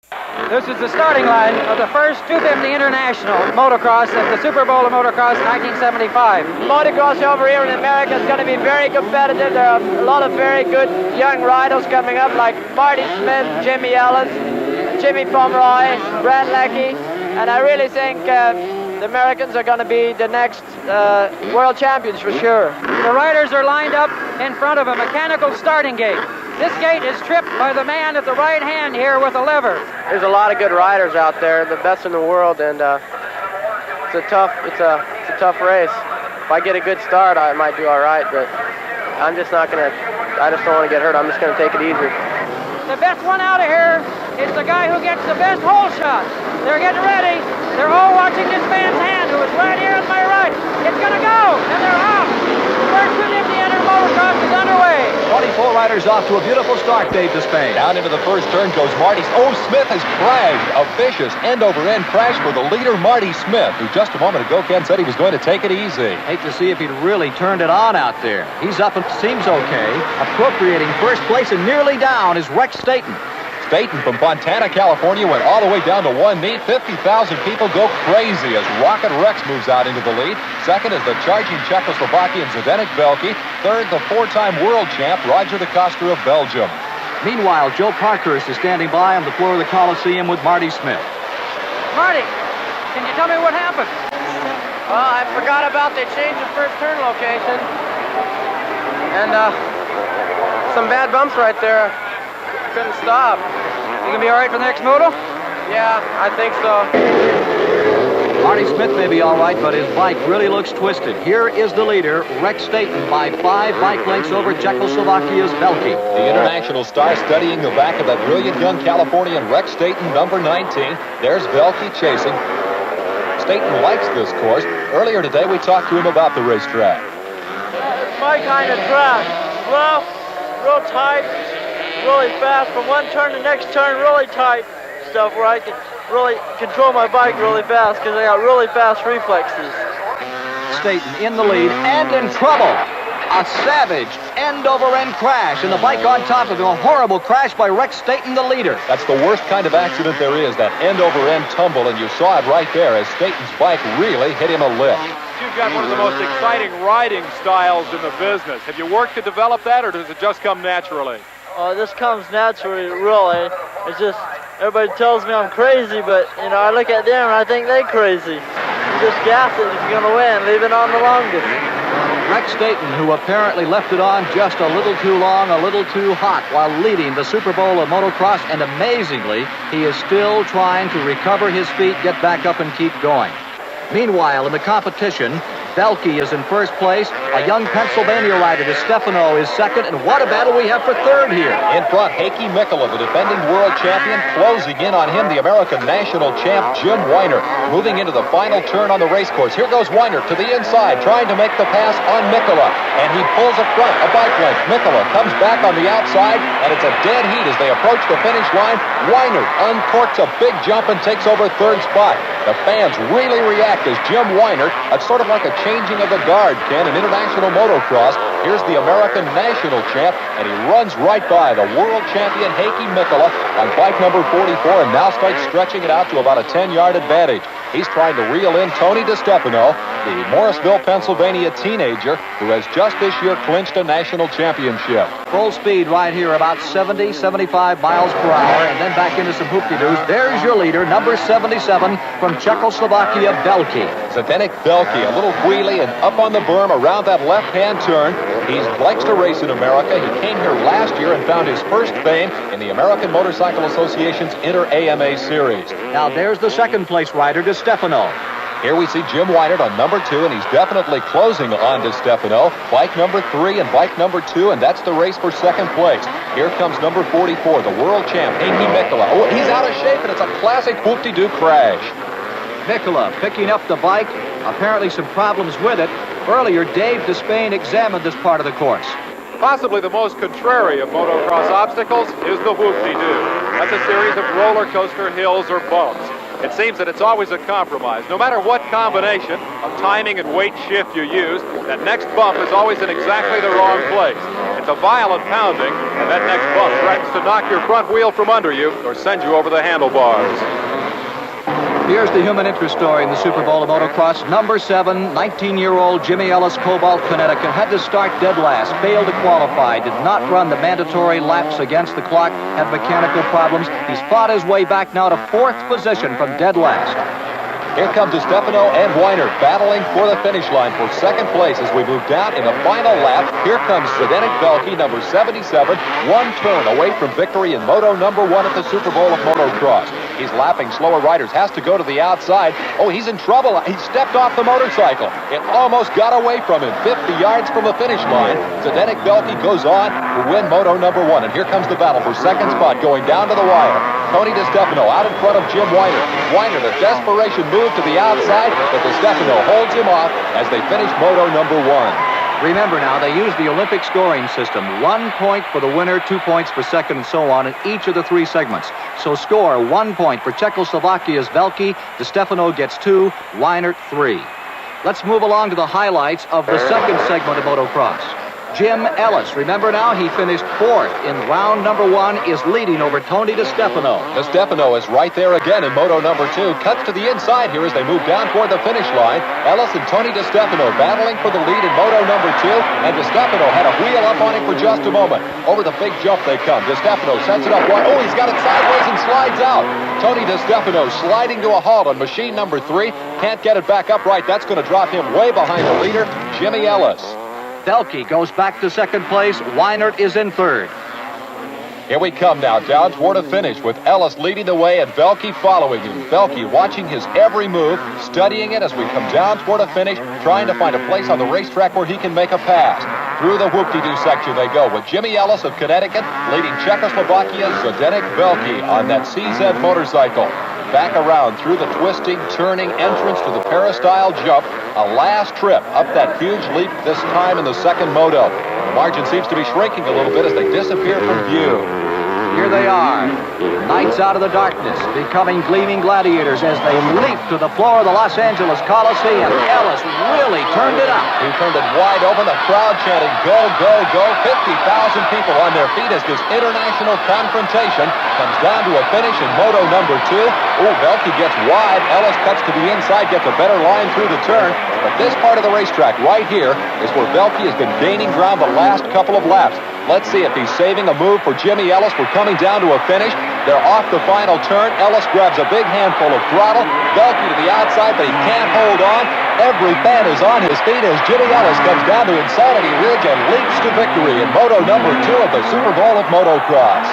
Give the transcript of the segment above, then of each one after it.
This is the starting line of the first 250 International Motocross at the Super Bowl of Motocross 1975. Motocross over here in America is going to be very competitive. There are a lot of very good young riders coming up like Marty Smith, Jimmy Ellis, Jimmy Pomeroy, Brad Leckie, and I really think the Americans are going to be the next world champions for sure. The riders are lined up in front of a mechanical starting gate. This gate is tripped by the man at the right hand here with a lever. There's a lot of good riders out there, the best in the world, and it's a tough race. If I get a good start, I might do all right, but I just don't want to get hurt. I'm just going to take it easy. The best one out of here is the guy who gets the best hole shot. They're getting ready. They're all watching this man's hand, who is right here on my right. It's going to go, and they're off. The first 250 Motocross is underway. 24 riders off to a beautiful start, Dave Despain. Down into the first turn goes Marty. Oh, Smith has crashed. A vicious end-over-end crash for the leader, Marty Smith, who just a moment ago, Ken, said he was going to take it easy. Hate to see if he'd really turned it on out there. He's up and seems okay. Appropriating first place and nearly down is Rex Staten. Staten from Fontana, California, went all the way down to one knee. 50,000 people go crazy as Rocket Rex moves out into the lead. Second is the charging Czechoslovakian Zdeněk Velký. Third, the four-time world champ, Roger de Coster of Belgium. Meanwhile, Joe Parkhurst is standing by on the floor of the Coliseum with Marty Smith. Marty, can you tell me what happened? Well, I forgot about the change of first turn location. And some bad bumps right there. Couldn't stop. You gonna be all right for the next moto? Yeah, I think so. Marty Smith may be all right, but his bike really looks twisted. Here is the leader, Rex Staten, by 5 bike lengths over Czechoslovakia's Velký. The international star studying the back of that brilliant young Californian, Rex Staten, number 19. There's Velký chasing. Staten likes this course. Earlier today, we talked to him about the racetrack. It's my kind of track. Rough, real tight, really fast. From one turn to next turn, really tight stuff where I can really control my bike really fast because I got really fast reflexes. Staten in the lead and in trouble. A savage end-over-end crash, and the bike on top of him. A horrible crash by Rex Staten, the leader. That's the worst kind of accident there is, that end-over-end tumble, and you saw it right there as Staten's bike really hit him a lick. You've got one of the most exciting riding styles in the business. Have you worked to develop that, or does it just come naturally? Oh, this comes naturally, really. It's just, everybody tells me I'm crazy, but, you know, I look at them and I think they're crazy. You just gas it if you're going to win, leave it on the longest. Rex Staten, who apparently left it on just a little too long, a little too hot, while leading the Super Bowl of Motocross, and amazingly, he is still trying to recover his feet, get back up, and keep going. Meanwhile, in the competition, Velký is in first place. A young Pennsylvania rider, DeStefano, is second. And what a battle we have for third here. In front, Heikki Mikkola, the defending world champion. Closing in on him, the American national champ, Jim Weiner. Moving into the final turn on the race course. Here goes Weiner to the inside, trying to make the pass on Mikkola. And he pulls up front, a bike length. Mikkola comes back on the outside, and it's a dead heat as they approach the finish line. Weiner uncorks a big jump and takes over third spot. The fans really react as Jim Weiner, it's sort of like a changing of the guard, Ken, in international motocross. Here's the American national champ, and he runs right by the world champion Heikki Mikkola on bike number 44, and now starts stretching it out to about a 10-yard advantage. He's trying to reel in Tony DeStefano, the Morrisville, Pennsylvania teenager who has just this year clinched a national championship. Full speed right here, about 70, 75 miles per hour, and then back into some hoop-de-doos. There's your leader, number 77 from Czechoslovakia, Velký. Zdeněk Velký, a little wheelie and up on the berm around that left-hand turn. He likes to race in America. He came here last year and found his first fame in the American Motorcycle Association's Inter-AMA Series. Now there's the second-place rider, DeStefano. Here we see Jim Weiner on number 2, and he's definitely closing on DeStefano. Bike number 3 and bike number 2, and that's the race for second place. Here comes number 44, the world champ, Heikki Mikkola. Oh, he's out of shape, and it's a classic whoop-de-doo crash. Mikkola picking up the bike, apparently some problems with it. Earlier, Dave Despain examined this part of the course. Possibly the most contrary of motocross obstacles is the whoop-de-doo. That's a series of roller coaster hills or bumps. It seems that it's always a compromise. No matter what combination of timing and weight shift you use, that next bump is always in exactly the wrong place. In a violent pounding, and that next bump threatens to knock your front wheel from under you or send you over the handlebars. Here's the human interest story in the Super Bowl of Motocross. Number 7, 19-year-old Jimmy Ellis, Cobalt, Connecticut, had to start dead last, failed to qualify, did not run the mandatory laps against the clock, had mechanical problems. He's fought his way back now to 4th position from dead last. Here comes DeStefano and Weiner battling for the finish line for second place as we move down in the final lap. Here comes Zdeněk Velký, number 77, one turn away from victory in Moto number 1 at the Super Bowl of Motocross. He's lapping slower riders, has to go to the outside. Oh, he's in trouble. He stepped off the motorcycle. It almost got away from him, 50 yards from the finish line. Zdeněk Velký goes on to win Moto number 1, and here comes the battle for second spot going down to the wire. Tony DeStefano out in front of Jim Weiner. Weiner, the desperation move to the outside, but DeStefano holds him off as they finish Moto number 1. Remember now, they use the Olympic scoring system. 1 point for the winner, 2 points for second, and so on in each of the 3 segments. So score 1 point for Czechoslovakia's Velký. DeStefano gets 2, Weiner 3. Let's move along to the highlights of the second segment of motocross. Jim Ellis, remember now, he finished 4th in round number 1, is leading over Tony DeStefano. DeStefano is right there again in Moto number 2. Cuts to the inside here as they move down toward the finish line. Ellis and Tony DeStefano battling for the lead in Moto number 2, and DeStefano had a wheel up on him for just a moment. Over the big jump they come. DeStefano sets it up wide. Oh, he's got it sideways and slides out. Tony DeStefano sliding to a halt on machine number 3. Can't get it back upright. That's going to drop him way behind the leader, Jimmy Ellis. Velký goes back to second place. Weiner is in 3rd. Here we come now, down toward a finish with Ellis leading the way and Velký following him. Velký watching his every move, studying it as we come down toward a finish, trying to find a place on the racetrack where he can make a pass. Through the whoop-de-doo section they go with Jimmy Ellis of Connecticut leading Czechoslovakia's Zdeněk Velký on that CZ motorcycle. Back around through the twisting, turning entrance to the peristyle jump. A last trip up that huge leap, this time in the second moto. The margin seems to be shrinking a little bit as they disappear from view. Here they are, knights out of the darkness, becoming gleaming gladiators as they leap to the floor of the Los Angeles Coliseum. Ellis really turned it up. He turned it wide open, the crowd chanting, go, go, go. 50,000 people on their feet as this international confrontation comes down to a finish in Moto number 2. Oh, Velký gets wide. Ellis cuts to the inside, gets a better line through the turn. But this part of the racetrack right here is where Velký has been gaining ground the last couple of laps. Let's see if he's saving a move for Jimmy Ellis. We're coming down to a finish. They're off the final turn. Ellis grabs a big handful of throttle. Velký to the outside, but he can't hold on. Every fan is on his feet as Jimmy Ellis comes down to Insanity Ridge and leaps to victory in Moto number 2 of the Super Bowl of Motocross.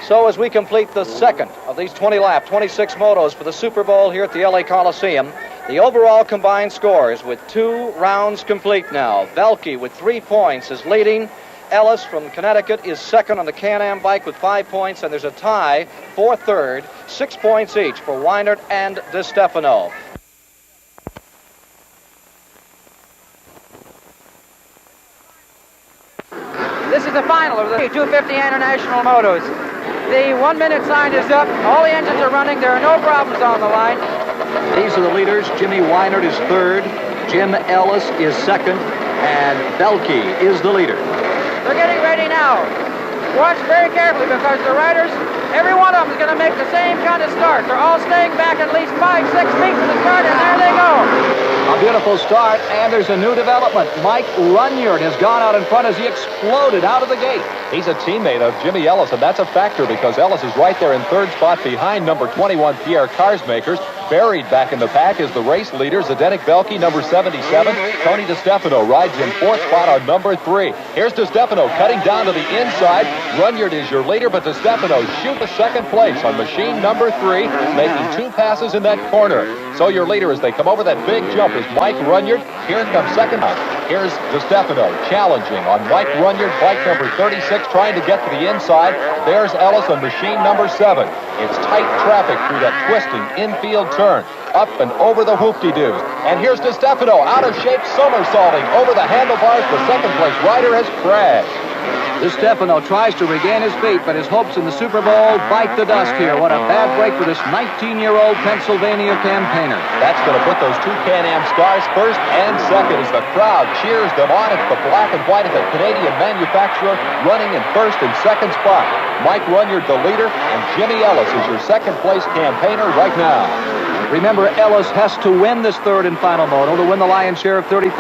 So as we complete the second of these 20-lap, 26 motos for the Super Bowl here at the LA Coliseum, the overall combined scores with 2 rounds complete now. Velký with 3 points is leading. Ellis from Connecticut is second on the Can-Am bike with 5 points, and there's a tie for third, 6 points each for Weiner and DeStefano. This is the final of the 250 International Motos. The 1 minute sign is up. All the engines are running. There are no problems on the line. These are the leaders. Jimmy Weiner is 3rd. Jim Ellis is 2nd. And Velký is the leader. They're getting ready now. Watch very carefully because the riders, every one of them is going to make the same kind of start. They're all staying back at least 5-6 feet from the start, and there they go. A beautiful start, and there's a new development. Mike Runyard has gone out in front as he exploded out of the gate. He's a teammate of Jimmy Ellis, and that's a factor because Ellis is right there in 3rd spot behind number 21, Pierre Karsmakers. Buried back in the pack is the race leader, Zdeněk Velký, number 77. Tony DeStefano rides in 4th spot on number 3. Here's DeStefano cutting down to the inside. Runyard is your leader, but DeStefano shoots 2nd place on machine number 3, making 2 passes in that corner. So your leader as they come over that big jump is Mike Runyard. Here comes second. Here's DeStefano challenging on Mike Runyard, bike number 36, trying to get to the inside. There's Ellis on machine number 7. It's tight traffic through that twisting infield turn, up and over the whoop-de-doos. And here's DeStefano, out of shape, somersaulting over the handlebars. The second place rider has crashed. This Stefano tries to regain his feet, but his hopes in the Super Bowl bite the dust here. What a bad break for this 19-year-old Pennsylvania campaigner. That's going to put those two Can-Am stars first and second as the crowd cheers them on. It's the black and white of the Canadian manufacturer running in first and second spot. Mike Runyard, the leader, and Jimmy Ellis is your second-place campaigner right now. Remember, Ellis has to win this third and final moto to win the lion's share of $30,000.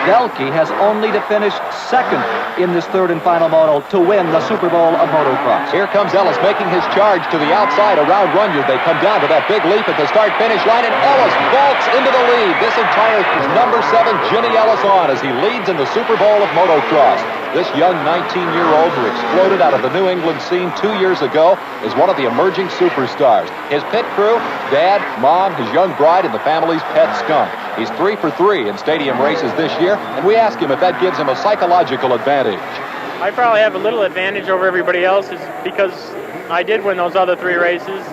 Belke has only to finish second in this third and final moto to win the Super Bowl of Motocross. Here comes Ellis making his charge to the outside around Runyard. They come down to that big leap at the start-finish line, and Ellis vaults into the lead. This entire number 7, Jimmy Ellis, on as he leads in the Super Bowl of Motocross. This young 19-year-old who exploded out of the New England scene 2 years ago is one of the emerging superstars. His pit crew, dad, mom, his young bride, and the family's pet skunk. He's 3 for 3 in stadium races this year, and we ask him if that gives him a psychological advantage. I probably have a little advantage over everybody else because I did win those other 3 races,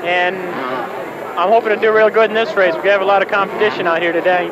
and I'm hoping to do real good in this race. We have a lot of competition out here today.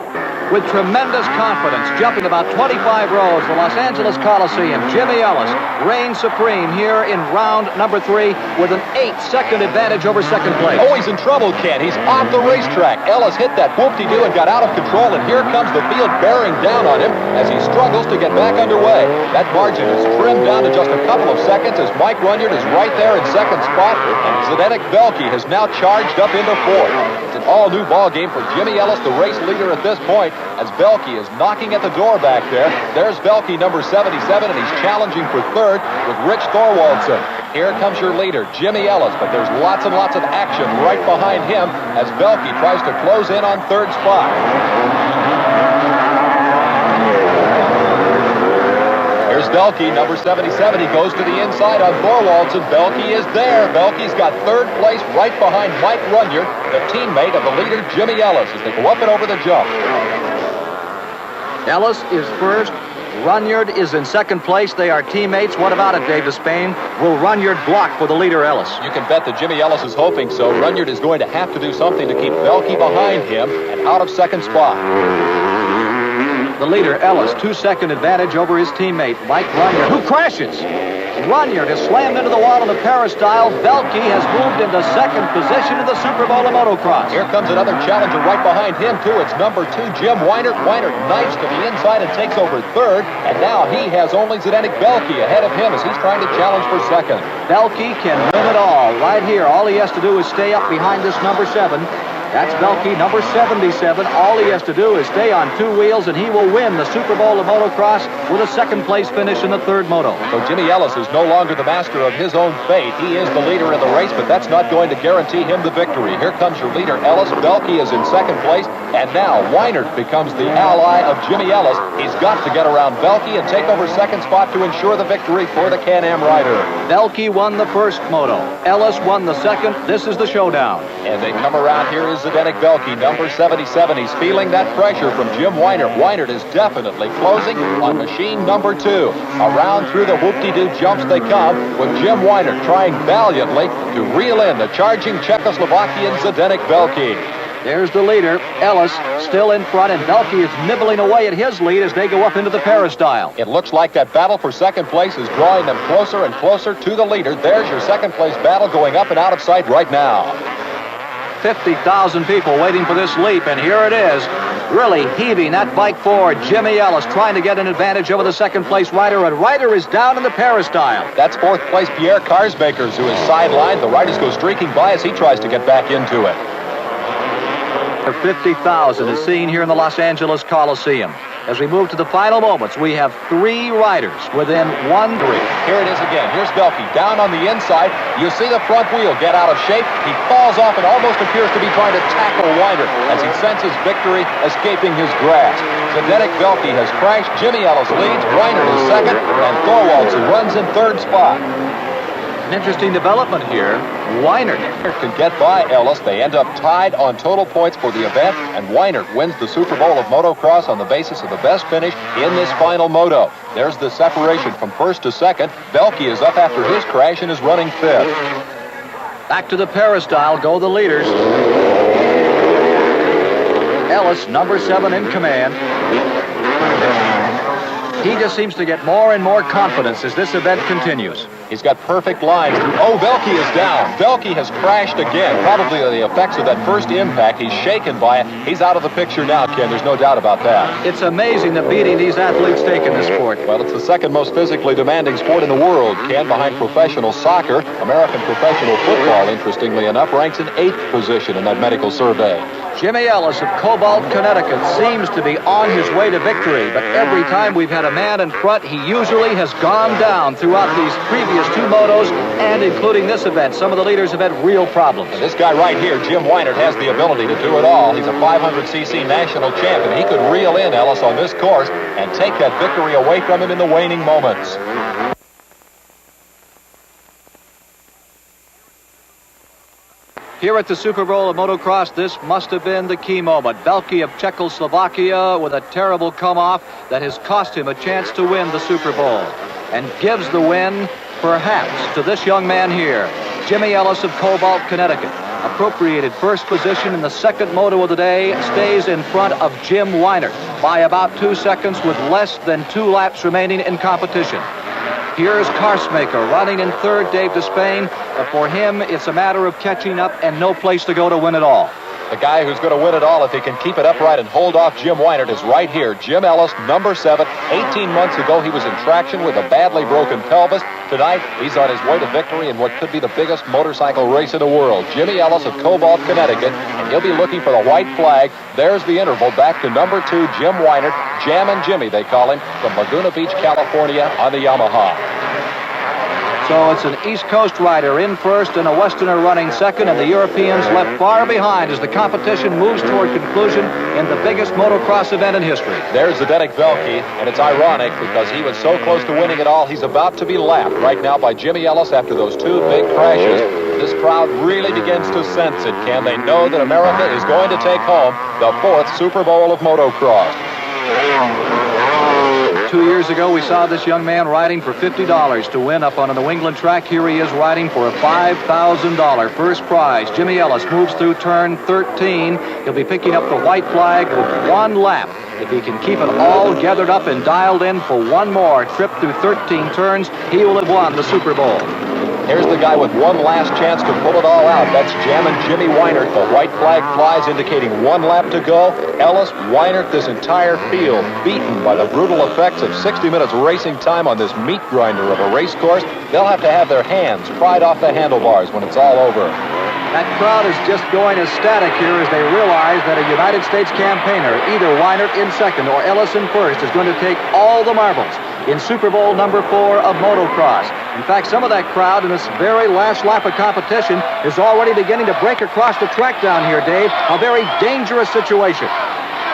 With tremendous confidence, jumping about 25 rows, the Los Angeles Coliseum, Jimmy Ellis reigns supreme here in round number 3 with an 8-second advantage over second place. Oh, he's in trouble, Ken. He's off the racetrack. Ellis hit that whoop-de-doo and got out of control, and here comes the field bearing down on him as he struggles to get back underway. That margin is trimmed down to just a couple of seconds as Mike Runyard is right there in second spot, and Zdeněk Belke has now charged up into fourth. It's an all-new ball game for Jimmy Ellis, the race leader at this point, as Belke is knocking at the door back there. There's Belke, number 77, and he's challenging for third with Rich Thorwaldson. Here comes your leader, Jimmy Ellis, but there's lots and lots of action right behind him as Belke tries to close in on third spot. Here's Belke, number 77. He goes to the inside on Thorwaldson. Belke is there. Belke's got third place right behind Mike Runyard, the teammate of the leader, Jimmy Ellis, as they go up and over the jump. Ellis is first. Runyard is in second place. They are teammates. What about it, Dave Despain? Will Runyard block for the leader, Ellis? You can bet that Jimmy Ellis is hoping so. Runyard is going to have to do something to keep Belke behind him and out of second spot. The leader, Ellis, 2-second advantage over his teammate, Mike Runyard, who crashes. Runyard is slammed into the wall in the peristyle. Belke has moved into second position in the Super Bowl of Motocross. Here comes another challenger right behind him, too. It's number 2, Jim Weinert. Weinert knifes to the inside and takes over third. And now he has only Zdeněk Belke ahead of him as he's trying to challenge for second. Belke can win it all right here. All he has to do is stay up behind this number 7. That's Belke, number 77. All he has to do is stay on 2 wheels, and he will win the Super Bowl of Motocross with a second-place finish in the third moto. So Jimmy Ellis is no longer the master of his own fate. He is the leader in the race, but that's not going to guarantee him the victory. Here comes your leader, Ellis. Belke is in second place, and now Weinert becomes the ally of Jimmy Ellis. He's got to get around Belke and take over second spot to ensure the victory for the Can-Am rider. Belke won the first moto. Ellis won the second. This is the showdown. And they come around. Here is Zdeněk Belke, number 77. He's feeling that pressure from Jim Weinert. Weinert is definitely closing on machine number 2. Around through the whoop-de-doo jumps they come, with Jim Weinert trying valiantly to reel in the charging Czechoslovakian Zdeněk Belke. There's the leader, Ellis, still in front, and Belke is nibbling away at his lead as they go up into the peristyle. It looks like that battle for second place is drawing them closer and closer to the leader. There's your second place battle going up and out of sight right now. 50,000 people waiting for this leap, and here it is, really heaving that bike forward. Jimmy Ellis trying to get an advantage over the second-place rider, and Ryder is down in the peristyle. That's fourth-place Pierre Karsmakers, who is sidelined. The riders go streaking by as he tries to get back into it. 50,000 is seen here in the Los Angeles Coliseum. As we move to the final moments, we have 3 riders within 1-3. Here it is again. Here's Belke down on the inside. You see the front wheel get out of shape. He falls off and almost appears to be trying to tackle Weinert as he senses victory escaping his grasp. Zdeněk Belke has crashed. Jimmy Ellis leads. Weinert is second, and Thorwaldson runs in third spot. An interesting development here. Weinert can get by Ellis. They end up tied on total points for the event, and Weinert wins the Super Bowl of Motocross on the basis of the best finish in this final moto. There's the separation from first to second. Belke is up after his crash and is running fifth. Back to the peristyle go the leaders. Ellis, number 7 in command. He just seems to get more and more confidence as this event continues. He's got perfect lines. Oh, Velke is down. Velke has crashed again. Probably the effects of that first impact. He's shaken by it. He's out of the picture now, Ken. There's no doubt about that. It's amazing the beating these athletes take in this sport. Well, it's the second most physically demanding sport in the world, Ken, behind professional soccer. American professional football, interestingly enough, ranks in 8th position in that medical survey. Jimmy Ellis of Cobalt, Connecticut seems to be on his way to victory, but every time we've had a man in front, he usually has gone down throughout these previous 2 motos, and including this event. Some of the leaders have had real problems. And this guy right here, Jim Weinert, has the ability to do it all. He's a 500cc national champion. He could reel in Ellis on this course and take that victory away from him in the waning moments. Here at the Super Bowl of Motocross, this must have been the key moment. Velke of Czechoslovakia with a terrible come-off that has cost him a chance to win the Super Bowl, and gives the win, perhaps, to this young man here, Jimmy Ellis of Cobalt, Connecticut. Appropriated first position in the second moto of the day, stays in front of Jim Weinert by about 2 seconds with less than 2 laps remaining in competition. Here's Karsmaker running in third, Dave Despain, but for him, it's a matter of catching up and no place to go to win it all. The guy who's going to win it all if he can keep it upright and hold off Jim Weinert is right here. Jim Ellis, number 7. 18 months ago, he was in traction with a badly broken pelvis. Tonight, he's on his way to victory in what could be the biggest motorcycle race in the world. Jimmy Ellis of Cobalt, Connecticut, and he'll be looking for the white flag. There's the interval back to number 2, Jim Weinert. Jammin' Jimmy, they call him, from Laguna Beach, California, on the Yamaha. So it's an East Coast rider in first and a Westerner running second, and the Europeans left far behind as the competition moves toward conclusion in the biggest motocross event in history. There's Zdeněk Velke, and it's ironic because he was so close to winning it all, he's about to be lapped right now by Jimmy Ellis after those 2 big crashes. This crowd really begins to sense it, Ken. They know that America is going to take home the 4th Super Bowl of Motocross. 2 years ago, we saw this young man riding for $50 to win up on a New England track. Here he is riding for a $5,000 first prize. Jimmy Ellis moves through turn 13. He'll be picking up the white flag with 1 lap. If he can keep it all gathered up and dialed in for 1 more trip through 13 turns, he will have won the Super Bowl. Here's the guy with 1 last chance to pull it all out. That's Jammin' Jimmy Weinert. The white flag flies, indicating 1 lap to go. Ellis, Weinert, this entire field beaten by the brutal effects of 60 minutes racing time on this meat grinder of a race course. They'll have to have their hands pried off the handlebars when it's all over. That crowd is just going ecstatic here as they realize that a United States campaigner, either Weinert in second or Ellis in first, is going to take all the marbles in Super Bowl number 4 of motocross. In fact, some of that crowd in this very last lap of competition is already beginning to break across the track down here, Dave. A very dangerous situation.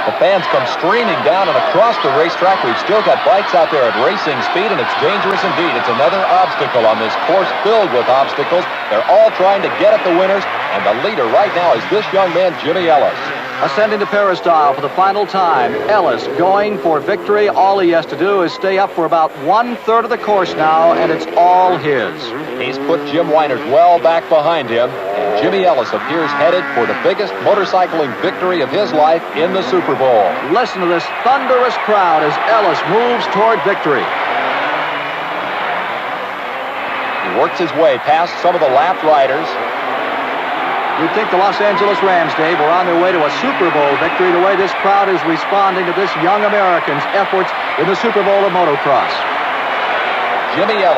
The fans come streaming down and across the racetrack. We've still got bikes out there at racing speed, and it's dangerous indeed. It's another obstacle on this course filled with obstacles. They're all trying to get at the winners, and the leader right now is this young man, Jimmy Ellis. Ascending to peristyle for the final time. Ellis going for victory. All he has to do is stay up for about 1/3 of the course now, and it's all his. He's put Jim Weinert well back behind him, and Jimmy Ellis appears headed for the biggest motorcycling victory of his life in the Super Bowl. Listen to this thunderous crowd as Ellis moves toward victory. He works his way past some of the lapped riders. You'd think the Los Angeles Rams, Dave, were on their way to a Super Bowl victory the way this crowd is responding to this young American's efforts in the Super Bowl of motocross. Jimmy Ellis